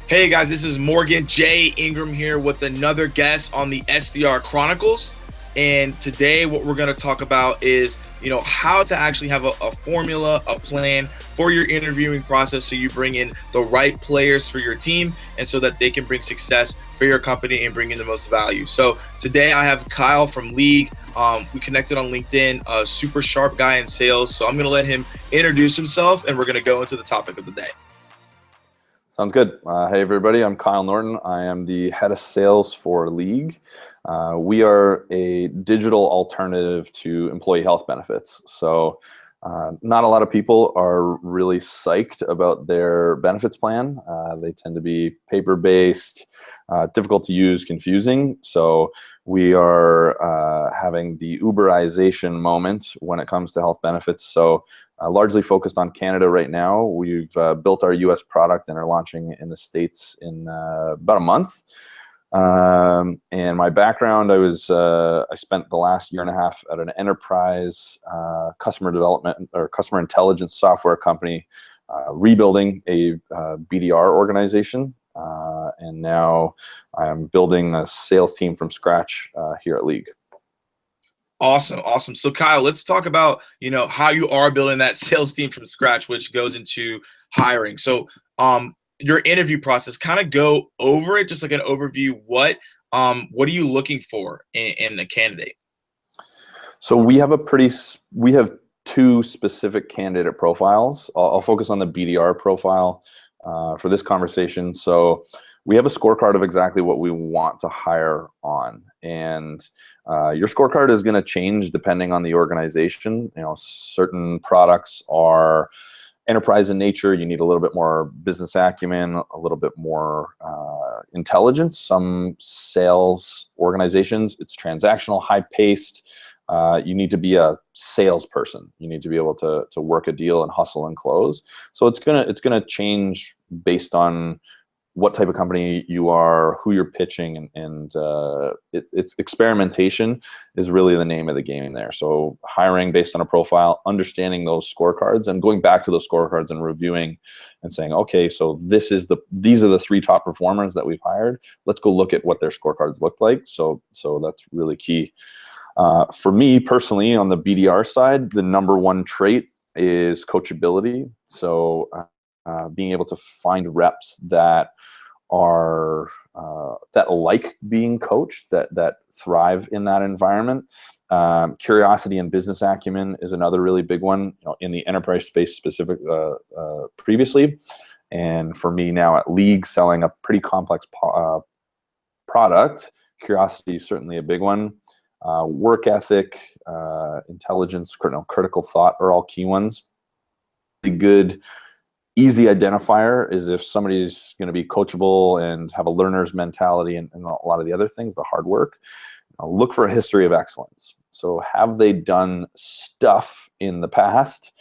Hey guys, this is Morgan J. Ingram here with another guest on the SDR Chronicles. And today what we're going to talk about is, how to actually have a formula, a plan for your interviewing process so you bring in the right players for your team and so that they can bring success for your company and bring in the most value. So today I have Kyle from League. We connected on LinkedIn, a super sharp guy in sales. So I'm going to let him introduce himself and we're going to go into the topic of the day. Sounds good. Hey, everybody. I'm Kyle Norton. I am the head of sales for League. We are a digital alternative to employee health benefits. So not a lot of people are really psyched about their benefits plan. They tend to be paper-based, difficult to use, confusing. So we are having the Uberization moment when it comes to health benefits. So largely focused on Canada right now. We've built our US product and are launching in the States in about a month. And my background, I spent the last year and a half at an enterprise customer development or customer intelligence software company, rebuilding a BDR organization. And now I'm building a sales team from scratch here at League. Awesome. So Kyle, let's talk about, how you are building that sales team from scratch, which goes into hiring. So your interview process, kind of go over it, just like an overview. What are you looking for in the candidate? So we have two specific candidate profiles. I'll focus on the BDR profile for this conversation. So we have a scorecard of exactly what we want to hire on. And your scorecard is going to change depending on the organization. Certain products are enterprise in nature. You need a little bit more business acumen, a little bit more intelligence. Some sales organizations, it's transactional, high-paced. You need to be a salesperson. You need to be able to work a deal and hustle and close. So it's gonna change based on what type of company you are, who you're pitching, and it's experimentation is really the name of the game there. So hiring based on a profile, understanding those scorecards, and going back to those scorecards and reviewing and saying, okay, so these are the three top performers that we've hired. Let's go look at what their scorecards look like. So that's really key. For me personally, on the BDR side, the number one trait is coachability. So being able to find reps that are that like being coached, that thrive in that environment. Curiosity and business acumen is another really big one, in the enterprise space specific previously. And for me now at League, selling a pretty complex product, curiosity is certainly a big one. Work ethic, intelligence, critical thought are all key ones. A good, easy identifier is if somebody's going to be coachable and have a learner's mentality and a lot of the other things, the hard work. Look for a history of excellence. So have they done stuff in the past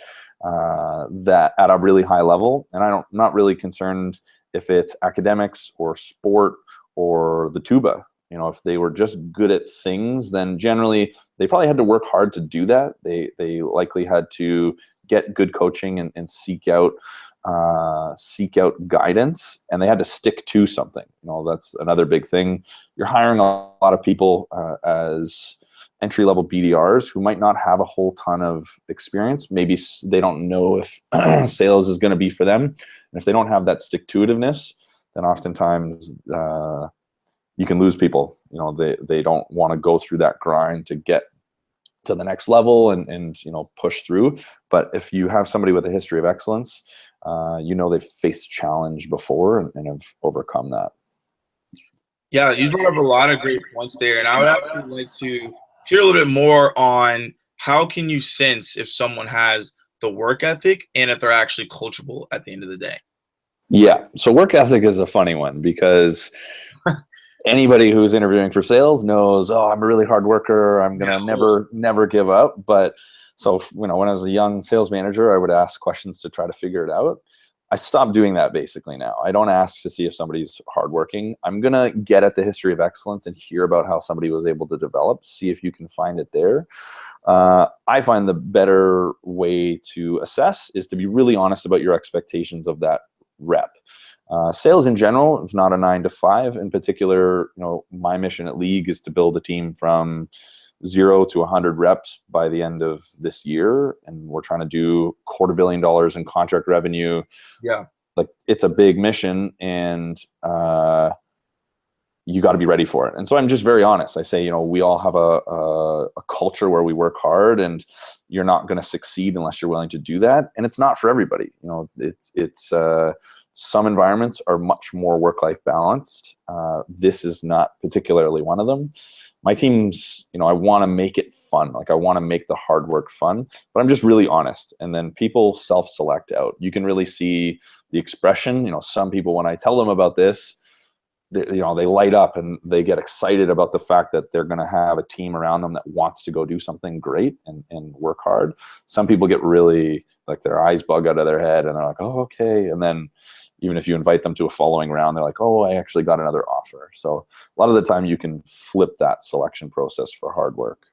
that at a really high level? And I'm not really concerned if it's academics or sport or the tuba. If they were just good at things, then generally they probably had to work hard to do that. They likely had to get good coaching and seek out guidance, and they had to stick to something. That's another big thing. You're hiring a lot of people as entry-level BDRs who might not have a whole ton of experience. Maybe they don't know if sales is going to be for them. And if they don't have that stick-to-itiveness, then oftentimes you can lose people. They don't want to go through that grind to get to the next level and push through. But if you have somebody with a history of excellence, they've faced challenge before and have overcome that. Yeah, you brought up a lot of great points there, and I would actually like to hear a little bit more on how can you sense if someone has the work ethic and if they're actually coachable at the end of the day. Yeah, so work ethic is a funny one because anybody who's interviewing for sales knows, I'm a really hard worker. I'm going to never give up. But so, when I was a young sales manager, I would ask questions to try to figure it out. I stopped doing that basically now. I don't ask to see if somebody's hardworking. I'm going to get at the history of excellence and hear about how somebody was able to develop, see if you can find it there. I find the better way to assess is to be really honest about your expectations of that rep. Sales in general is not a 9 to 5. In particular, my mission at League is to build a team from 0 to 100 reps by the end of this year, and we're trying to do $250 million in contract revenue. Yeah, like it's a big mission, and you got to be ready for it. And so I'm just very honest. I say, we all have a culture where we work hard, and you're not going to succeed unless you're willing to do that. And it's not for everybody. It's some environments are much more work-life balanced. This is not particularly one of them. My teams, I want to make it fun. Like I want to make the hard work fun, but I'm just really honest. And then people self-select out. You can really see the expression. Some people, when I tell them about this, they light up and they get excited about the fact that they're going to have a team around them that wants to go do something great and work hard. Some people get really like their eyes bug out of their head and they're like, oh, okay. And then even if you invite them to a following round, they're like, oh, I actually got another offer. So a lot of the time you can flip that selection process for hard work.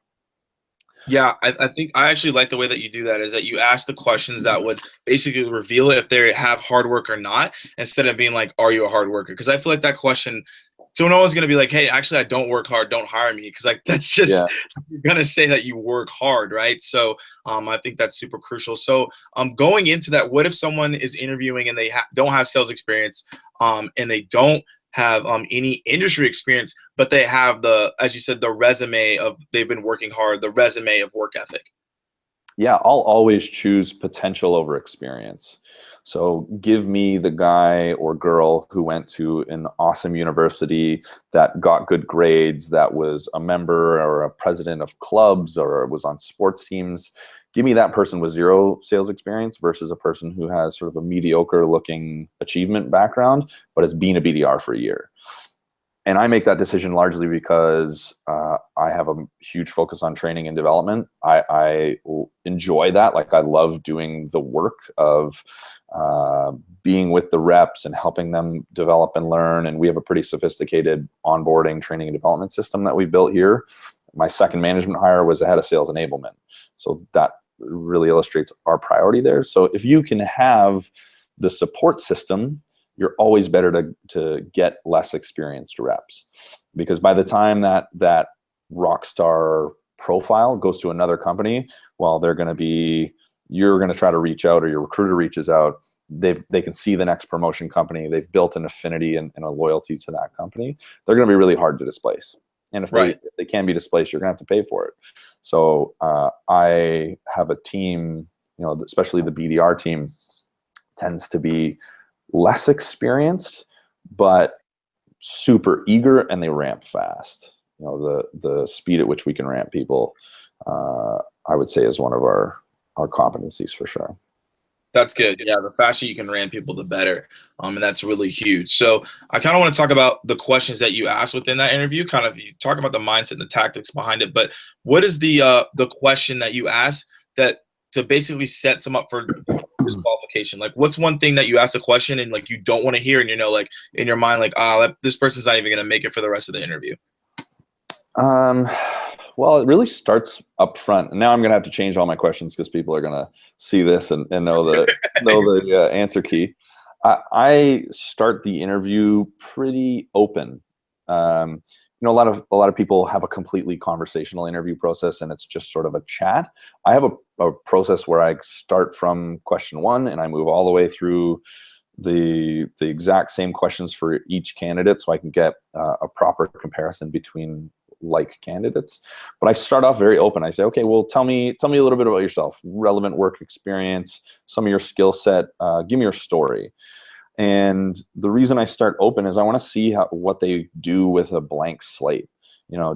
Yeah, I think I actually like the way that you do that, is that you ask the questions that would basically reveal if they have hard work or not, instead of being like, are you a hard worker? Because I feel like that question, so no one's going to be like, hey, actually, I don't work hard, don't hire me. Because like that's just, you're going to say that you work hard, right? So I think that's super crucial. So going into that, what if someone is interviewing and they don't have sales experience and they don't have any industry experience, but they have as you said, the resume of they've been working hard, the resume of work ethic? Yeah, I'll always choose potential over experience. So give me the guy or girl who went to an awesome university, that got good grades, that was a member or a president of clubs or was on sports teams. Give me that person with 0 sales experience versus a person who has sort of a mediocre looking achievement background, but has been a BDR for a year. And I make that decision largely because I have a huge focus on training and development. I enjoy that. Like I love doing the work of being with the reps and helping them develop and learn. And we have a pretty sophisticated onboarding, training, and development system that we built here. My second management hire was a head of sales enablement. So that really illustrates our priority there. So if you can have the support system, you're always better to get less experienced reps, because by the time that rock star profile goes to another company, well, you're going to try to reach out, or your recruiter reaches out, they can see the next promotion company, they've built an affinity and a loyalty to that company. They're going to be really hard to displace. And if they can be displaced, you're going to have to pay for it. So I have a team, especially the BDR team tends to be less experienced, but super eager, and they ramp fast. The speed at which we can ramp people, I would say, is one of our competencies for sure. That's good. Yeah, the faster you can ramp people, the better. And that's really huge. So I kind of want to talk about the questions that you asked within that interview. Kind of, you talk about the mindset and the tactics behind it, but what is the question that you asked that to basically set some up for disqualification? Like, what's one thing that you ask a question and like you don't want to hear, and like in your mind, like, this person's not even going to make it for the rest of the interview? Well, it really starts up front. And now I'm going to have to change all my questions because people are going to see this and know the answer key. I start the interview pretty open. A lot of people have a completely conversational interview process, and it's just sort of a chat. I have a process where I start from question 1 and I move all the way through the exact same questions for each candidate, so I can get a proper comparison between like candidates. But I start off very open. I say, okay, well, tell me a little bit about yourself, relevant work experience, some of your skill set, give me your story. And the reason I start open is I want to see what they do with a blank slate.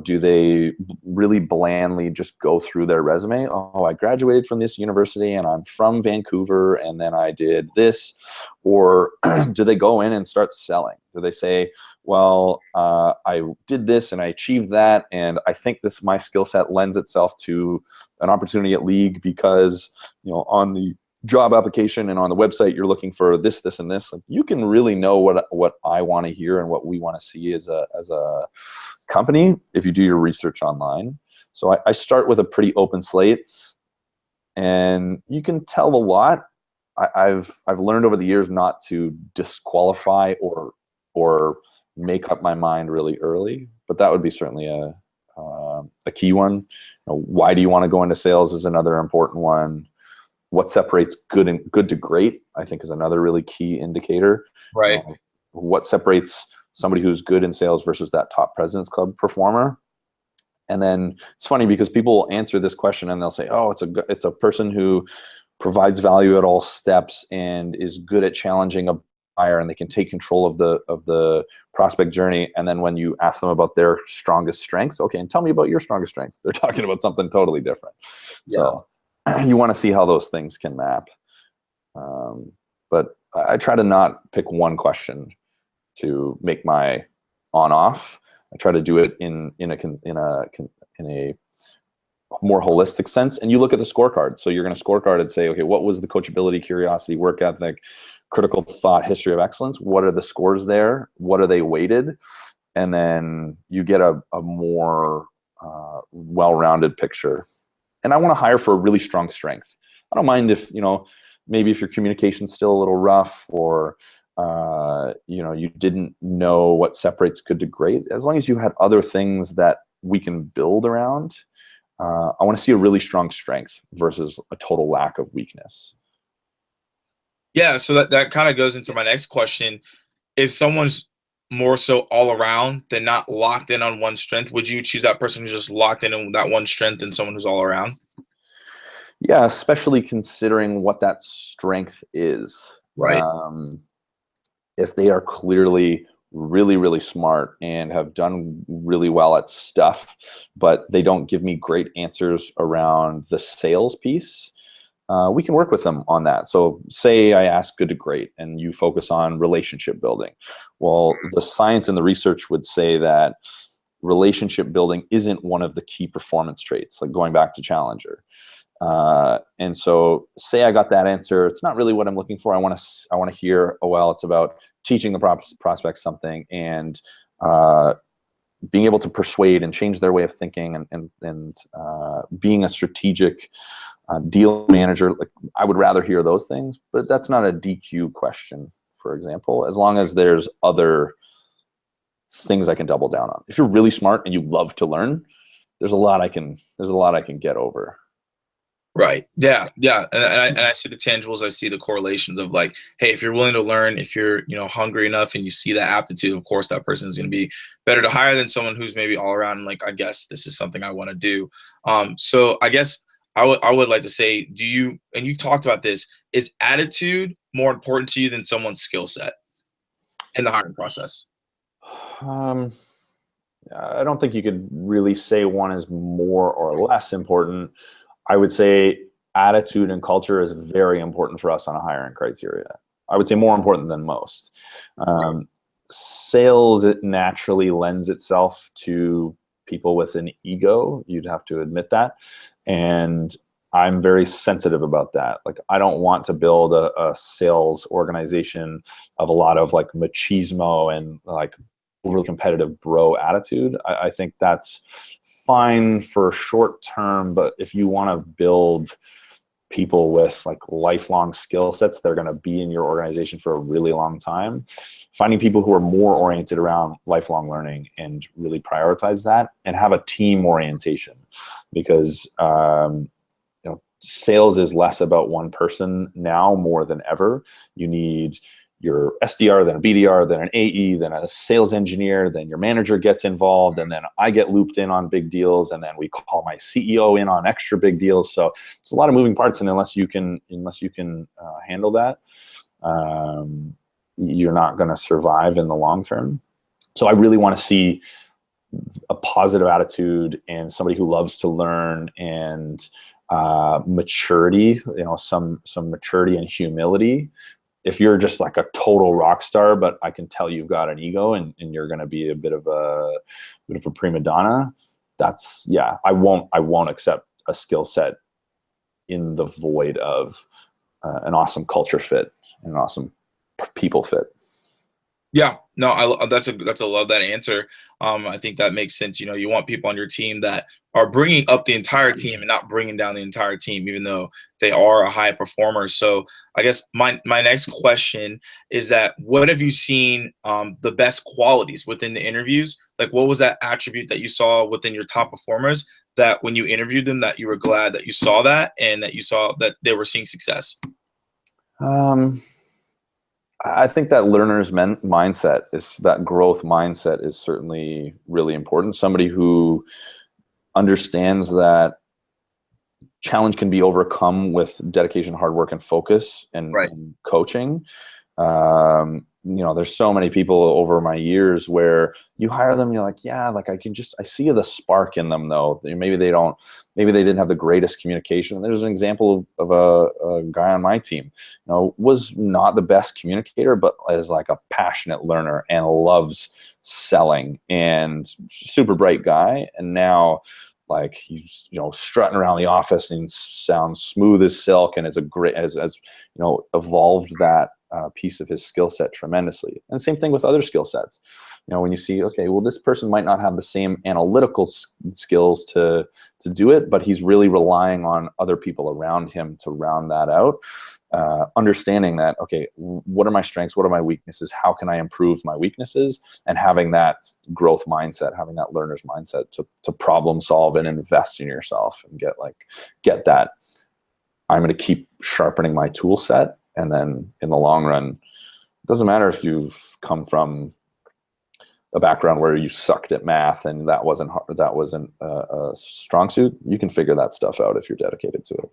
Do they really blandly just go through their resume? Oh, I graduated from this university and I'm from Vancouver and then I did this. Or do they go in and start selling? Do they say, well, I did this and I achieved that, and I think my skill set lends itself to an opportunity at League because, on the job application and on the website, you're looking for this, this, and this. Like, you can really know what I want to hear and what we want to see as a company if you do your research online. So I start with a pretty open slate, and you can tell a lot I've learned over the years not to disqualify or make up my mind really early, but that would be certainly a key one. You know, why do you want to go into sales is another important one. What separates good to great, I think, is another really key indicator. Right. What separates somebody who's good in sales versus that top President's Club performer? And then it's funny because people answer this question and they'll say, "Oh, it's a person who provides value at all steps and is good at challenging a buyer, and they can take control of the prospect journey." And then when you ask them about their strongest strengths, okay, and tell me about your strongest strengths, they're talking about something totally different. Yeah. So you want to see how those things can map. But I try to not pick one question to make my on-off. I try to do it in a more holistic sense. And you look at the scorecard. So you're going to scorecard and say, okay, what was the coachability, curiosity, work ethic, critical thought, history of excellence? What are the scores there? What are they weighted? And then you get a more well-rounded picture. And I want to hire for a really strong strength. I don't mind if, maybe if your communication's still a little rough, or you didn't know what separates good to great. As long as you had other things that we can build around, I want to see a really strong strength versus a total lack of weakness. Yeah, so that kind of goes into my next question. If someone's more so all around than not locked in on one strength, would you choose that person who's just locked in on that one strength than someone who's all around? Yeah, especially considering what that strength is. Right. If they are clearly really, really smart and have done really well at stuff, but they don't give me great answers around the sales piece, we can work with them on that. So say I ask good to great and you focus on relationship building. Well, the science and the research would say that relationship building isn't one of the key performance traits, like going back to Challenger. And so say I got that answer, it's not really what I'm looking for. I want to hear, oh, well, it's about teaching the prospect something and being able to persuade and change their way of thinking and being a strategic deal manager. Like, I would rather hear those things, but that's not a DQ question, for example, as long as there's other things I can double down on. If you're really smart and you love to learn, there's a lot I can get over. Right. Yeah. Yeah. And I see the tangibles. I see the correlations of, like, hey, if you're willing to learn, if you're, hungry enough and you see that aptitude, of course, that person is going to be better to hire than someone who's maybe all around and like, I guess this is something I want to do. So I guess I would like to say, and you talked about this, is attitude more important to you than someone's skill set in the hiring process? I don't think you could really say one is more or less important. I would say attitude and culture is very important for us on a hiring criteria. I would say more important than most. Sales, it naturally lends itself to people with an ego. You'd have to admit that. And I'm very sensitive about that. Like, I don't want to build a sales organization of a lot of like machismo and like overly competitive bro attitude. I think that's fine for short term, but if you want to build people with like lifelong skill sets, they're going to be in your organization for a really long time. Finding people who are more oriented around lifelong learning and really prioritize that and have a team orientation, because sales is less about one person now more than ever. You need your SDR, then a BDR, then an AE, then a sales engineer, then your manager gets involved, and then I get looped in on big deals, and then we call my CEO in on extra big deals. So it's a lot of moving parts, and unless you can handle that, you're not going to survive in the long term. So I really want to see a positive attitude and somebody who loves to learn and maturity, some maturity and humility. If you're just like a total rock star, but I can tell you've got an ego and you're going to be a bit of a prima donna, I won't accept a skill set in the void of an awesome culture fit and an awesome people fit. Yeah, no, that's a love that answer. I think that makes sense. You know, you want people on your team that are bringing up the entire team and not bringing down the entire team, even though they are a high performer. So I guess my next question is that what have you seen the best qualities within the interviews? Like, what was that attribute that you saw within your top performers that when you interviewed them that you were glad that you saw that and that you saw that they were seeing success? Um, I think that learner's mindset is that growth mindset is certainly really important. Somebody who understands that challenge can be overcome with dedication, hard work, and focus Right. and coaching. You know, there's so many people over my years where you hire them, you're like, yeah, like I see the spark in them though. Maybe they didn't have the greatest communication. There's an example of a guy on my team, you know, was not the best communicator, but is like a passionate learner and loves selling and super bright guy. And now like he's, you know, strutting around the office and sounds smooth as silk and is a great, has you know, evolved that piece of his skill set tremendously. And same thing with other skill sets. You know, when you see, okay, well, this person might not have the same analytical skills to do it, but he's really relying on other people around him to round that out. Understanding that, okay, what are my strengths? What are my weaknesses? How can I improve my weaknesses? And having that growth mindset, having that learner's mindset to problem solve and invest in yourself and get that. I'm going to keep sharpening my tool set. And then in the long run, it doesn't matter if you've come from a background where you sucked at math and that wasn't a strong suit. You can figure that stuff out if you're dedicated to it.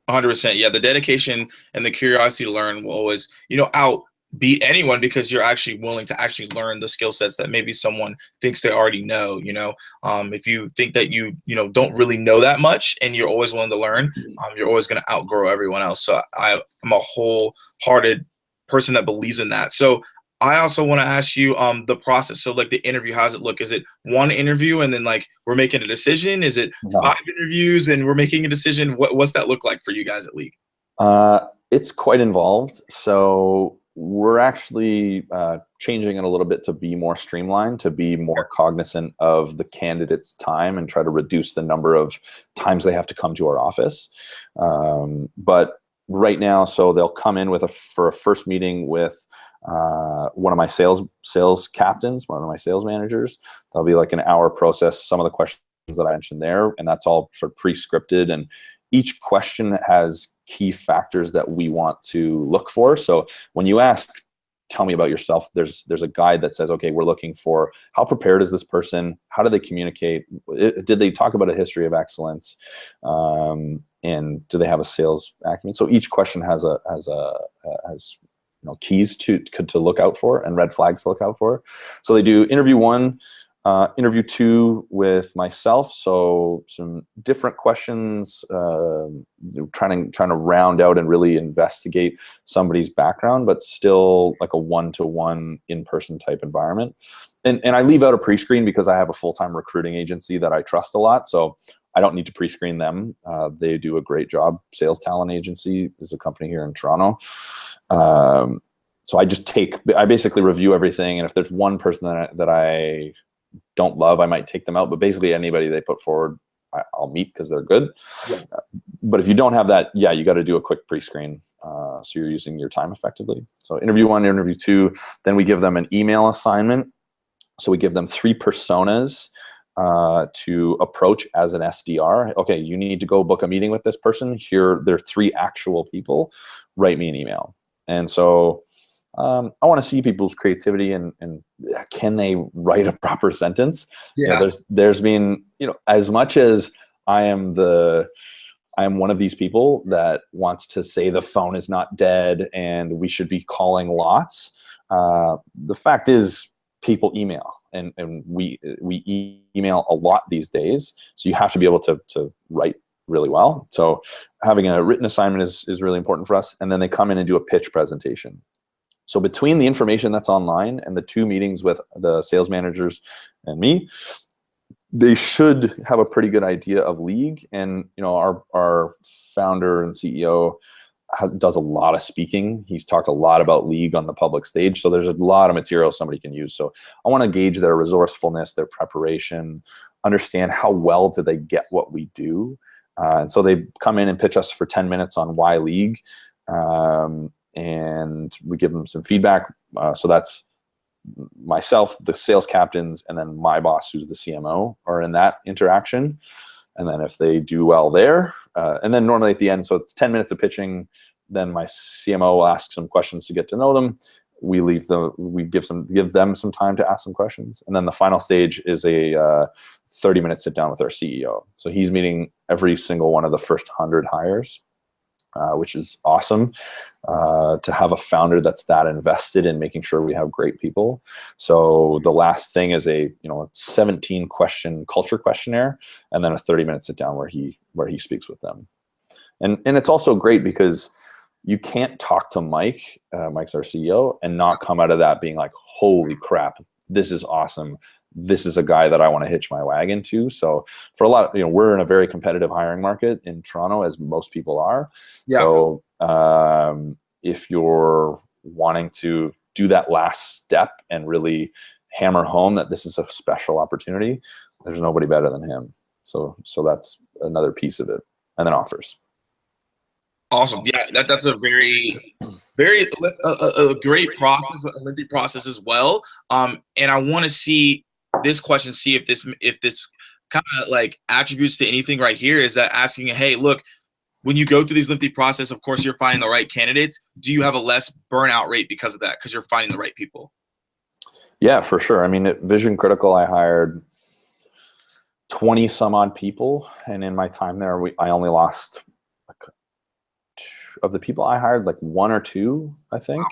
100%. Yeah, the dedication and the curiosity to learn will always, you know, outbeat anyone because you're actually willing to actually learn the skill sets that maybe someone thinks they already know. You know, if you think that you know don't really know that much and you're always willing to learn, you're always going to outgrow everyone else. So I'm a wholehearted person that believes in that. So I also want to ask you the process. So like the interview, how does it look? Is it one interview and then like we're making a decision? Is it No. 5 interviews and we're making a decision? What's that look like for you guys at League? It's quite involved. So we're actually changing it a little bit to be more streamlined, to be more cognizant of the candidate's time and try to reduce the number of times they have to come to our office. But right now, so they'll come in for a first meeting with one of my sales captains, one of my sales managers. There'll be like an hour process, some of the questions that I mentioned there, and that's all sort of pre-scripted. And each question has key factors that we want to look for. So when you ask, tell me about yourself, there's a guide that says, okay, we're looking for how prepared is this person? How do they communicate? Did they talk about a history of excellence? And do they have a sales acumen? So each question has you know, keys to look out for and red flags to look out for. So they do interview 1, interview 2 with myself. So some different questions, trying to round out and really investigate somebody's background, but still like a one-to-one in-person type environment. And I leave out a pre-screen because I have a full-time recruiting agency that I trust a lot. So I don't need to pre-screen them. They do a great job. Sales Talent Agency is a company here in Toronto. So I basically review everything. And if there's one person that I don't love, I might take them out. But basically anybody they put forward, I'll meet because they're good. Yeah. But if you don't have that, yeah, you got to do a quick pre-screen. So you're using your time effectively. So interview 1, interview 2, then we give them an email assignment. So we give them 3 personas to approach as an SDR. Okay, you need to go book a meeting with this person. Here, there are 3 actual people. Write me an email. And so I want to see people's creativity and can they write a proper sentence? Yeah. You know, there's been, you know, as much as I am one of these people that wants to say the phone is not dead and we should be calling lots. The fact is people email and we email a lot these days. So you have to be able to write really well. So having a written assignment is really important for us. And then they come in and do a pitch presentation. So between the information that's online and the 2 meetings with the sales managers and me, they should have a pretty good idea of League. And, you know, our founder and CEO does a lot of speaking. He's talked a lot about League on the public stage. So there's a lot of material somebody can use. So I want to gauge their resourcefulness, their preparation, understand how well do they get what we do. And so they come in and pitch us for 10 minutes on why League. And we give them some feedback. So that's myself, the sales captains, and then my boss, who's the CMO, are in that interaction. And then if they do well there, and then normally at the end, so it's 10 minutes of pitching, then my CMO will ask some questions to get to know them. We give them some time to ask some questions. And then the final stage is a 30-minute sit down with our CEO. So he's meeting every single one of the first 100 hires, which is awesome to have a founder that's that invested in making sure we have great people. So the last thing is a 17-question culture questionnaire, and then a 30-minute sit down where he speaks with them. And it's also great because you can't talk to Mike. Mike's our CEO, and not come out of that being like, holy crap, this is awesome. This is a guy that I want to hitch my wagon to. So for a lot of, we're in a very competitive hiring market in Toronto, as most people are. Yeah. So if you're wanting to do that last step and really hammer home that this is a special opportunity, there's nobody better than him. So that's another piece of it. And then offers. Awesome. Yeah, that's a very, very a great process, a lengthy process as well. And I want to see this question, see if this kind of like attributes to anything right here. Is that asking, hey, look, when you go through these lengthy process, of course, you're finding the right candidates. Do you have a less burnout rate because of that? Because you're finding the right people? Yeah, for sure. I mean, at Vision Critical, I hired 20 some odd people. And in my time there, I only lost, of the people I hired, like 1 or 2, I think. Wow.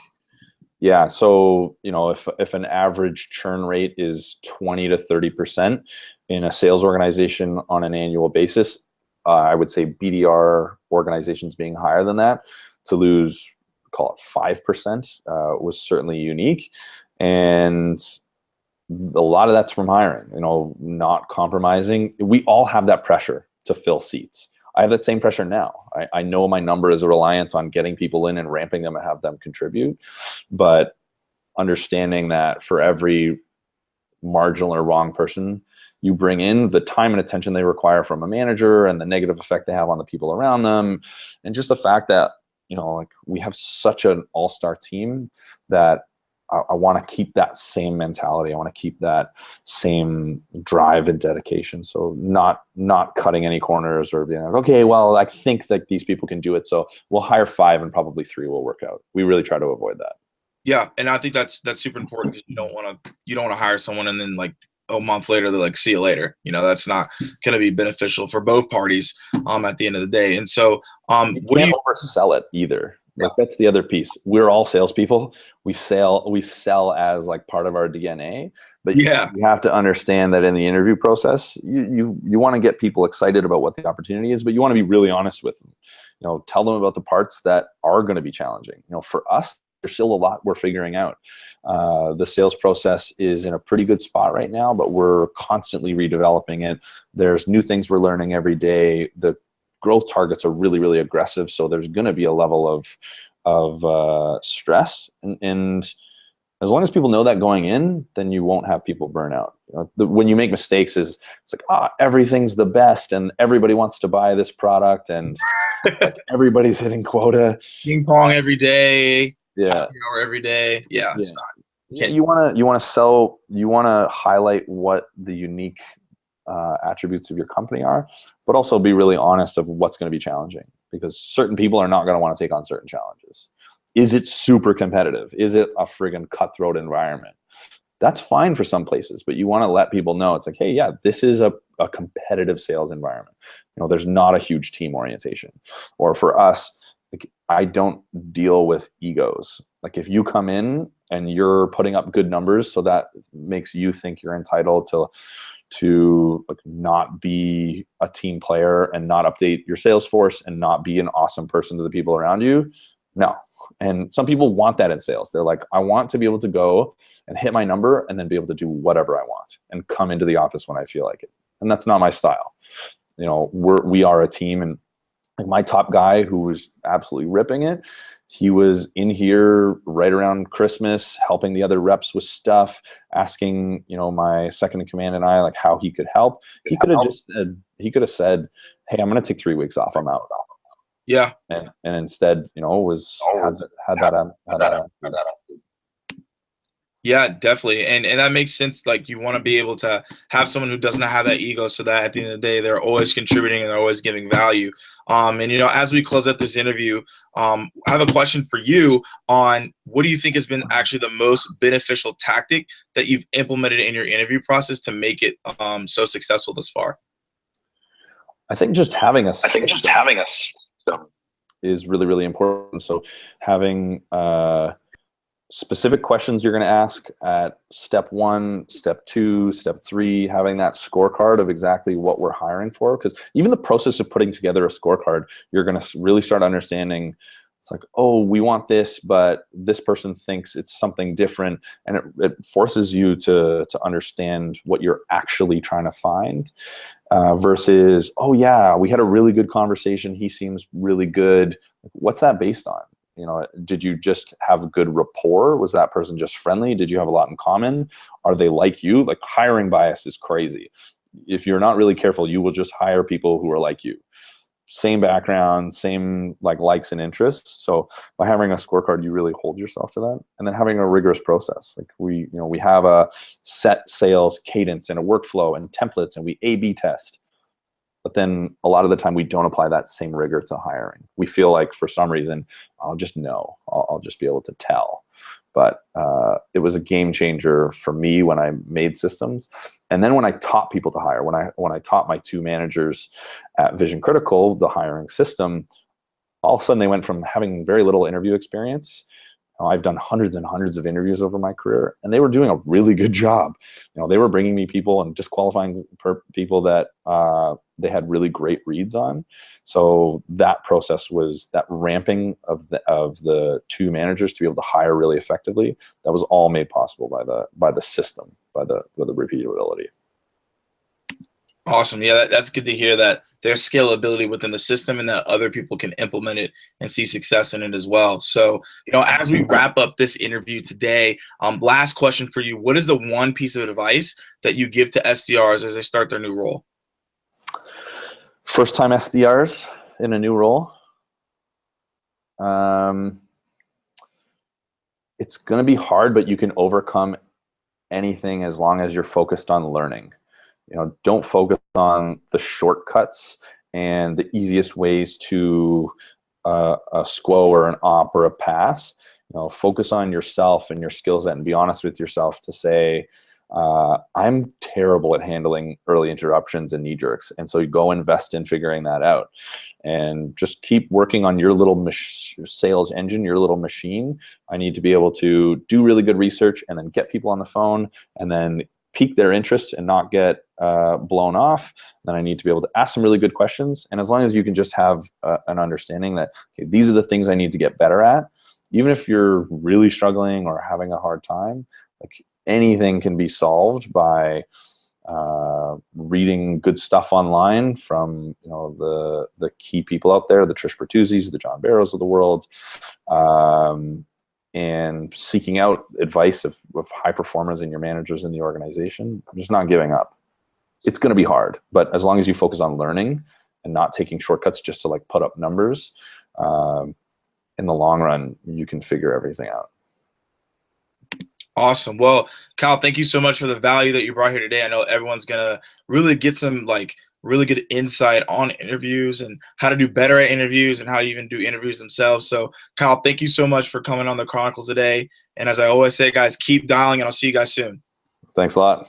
Yeah. So, if an average churn rate is 20 to 30% in a sales organization on an annual basis, I would say BDR organizations being higher than that, to lose, call it 5%, was certainly unique. And a lot of that's from hiring, not compromising. We all have that pressure to fill seats. I have that same pressure now. I know my number is reliant on getting people in and ramping them and have them contribute, but understanding that for every marginal or wrong person you bring in, the time and attention they require from a manager and the negative effect they have on the people around them, and just the fact that, we have such an all-star team that I want to keep that same mentality. I want to keep that same drive and dedication. So not cutting any corners or being like, okay, well, I think that these people can do it, so we'll hire 5 and probably 3 will work out. We really try to avoid that. Yeah, and I think that's super important, because you don't want to hire someone and then like a month later they're like, see you later. That's not going to be beneficial for both parties at the end of the day. And so you can't oversell it either. Like, that's the other piece. We're all salespeople. We sell as like part of our DNA. But yeah, you have to understand that in the interview process, you want to get people excited about what the opportunity is, but you want to be really honest with them. Tell them about the parts that are going to be challenging. For us, there's still a lot we're figuring out. The sales process is in a pretty good spot right now, but we're constantly redeveloping it. There's new things we're learning every day. The growth targets are really, really aggressive. So there's going to be a level of stress. And as long as people know that going in, then you won't have people burn out. When you make mistakes, it's like, everything's the best and everybody wants to buy this product and like, everybody's hitting quota. Ping pong every day. Yeah. Hour every day. Yeah. It's not. You want to sell. You want to highlight what the unique attributes of your company are, but also be really honest of what's going to be challenging, because certain people are not going to want to take on certain challenges. Is it super competitive? Is it a friggin' cutthroat environment? That's fine for some places, but you want to let people know it's like, hey, yeah, this is a competitive sales environment. There's not a huge team orientation. Or for us, like, I don't deal with egos. Like, if you come in and you're putting up good numbers, so that makes you think you're entitled to like not be a team player and not update your sales force and not be an awesome person to the people around you. No. And some people want that in sales. They're like, I want to be able to go and hit my number and then be able to do whatever I want and come into the office when I feel like it. And that's not my style. We are a team, and Like my top guy who was absolutely ripping it, he was in here right around Christmas, helping the other reps with stuff, asking, my second in command and I, like, how he could help. He could have said, hey, I'm going to take 3 weeks off. I'm out. Yeah. And instead, had that. Yeah, definitely. And that makes sense. Like, you want to be able to have someone who doesn't have that ego, so that at the end of the day, they're always contributing and they're always giving value. And, as we close out this interview, I have a question for you on what do you think has been actually the most beneficial tactic that you've implemented in your interview process to make it so successful thus far? I think just having a system is really, really important. So having specific questions you're going to ask at step 1, step 2, step 3, having that scorecard of exactly what we're hiring for. Because even the process of putting together a scorecard, you're going to really start understanding, it's like, oh, we want this, but this person thinks it's something different. And it forces you to understand what you're actually trying to find versus, oh yeah, we had a really good conversation. He seems really good. What's that based on? Did you just have good rapport? Was that person just friendly? Did you have a lot in common? Are they like you? Like, hiring bias is crazy. If you're not really careful, you will just hire people who are like you. Same background, same likes and interests. So by having a scorecard, you really hold yourself to that. And then having a rigorous process. Like we have a set sales cadence and a workflow and templates, and we A/B test. But then a lot of the time we don't apply that same rigor to hiring. We feel like for some reason, I'll just know. I'll just be able to tell. But it was a game changer for me when I made systems. And then when I taught people to hire, when I taught my 2 managers at Vision Critical the hiring system, all of a sudden they went from having very little interview experience. I've done hundreds and hundreds of interviews over my career, and they were doing a really good job. They were bringing me people and disqualifying people that they had really great reads on. So that process was that ramping of the 2 managers to be able to hire really effectively. That was all made possible by the system, by the repeatability. Awesome. Yeah, that's good to hear that there's scalability within the system and that other people can implement it and see success in it as well. So, as we wrap up this interview today, last question for you. What is the one piece of advice that you give to SDRs as they start their new role? First-time SDRs in a new role. It's going to be hard, but you can overcome anything as long as you're focused on learning. Don't focus on the shortcuts and the easiest ways to a SQO or an op or a pass. Focus on yourself and your skill set and be honest with yourself to say, I'm terrible at handling early interruptions and knee jerks. And so you go invest in figuring that out and just keep working on your little sales engine, your little machine. I need to be able to do really good research and then get people on the phone and then pique their interest and not get blown off. Then I need to be able to ask some really good questions. And as long as you can just have an understanding that, okay, these are the things I need to get better at, even if you're really struggling or having a hard time, like anything can be solved by reading good stuff online from the key people out there, the Trish Bertuzzi's, the John Barrows of the world, and seeking out advice of high performers and your managers in the organization. I'm just not giving up. It's going to be hard, but as long as you focus on learning and not taking shortcuts just to put up numbers, in the long run, you can figure everything out. Awesome. Well, Kyle, thank you so much for the value that you brought here today. I know everyone's going to really get some really good insight on interviews and how to do better at interviews and how to even do interviews themselves. So, Kyle, thank you so much for coming on the Chronicles today. And as I always say, guys, keep dialing, and I'll see you guys soon. Thanks a lot.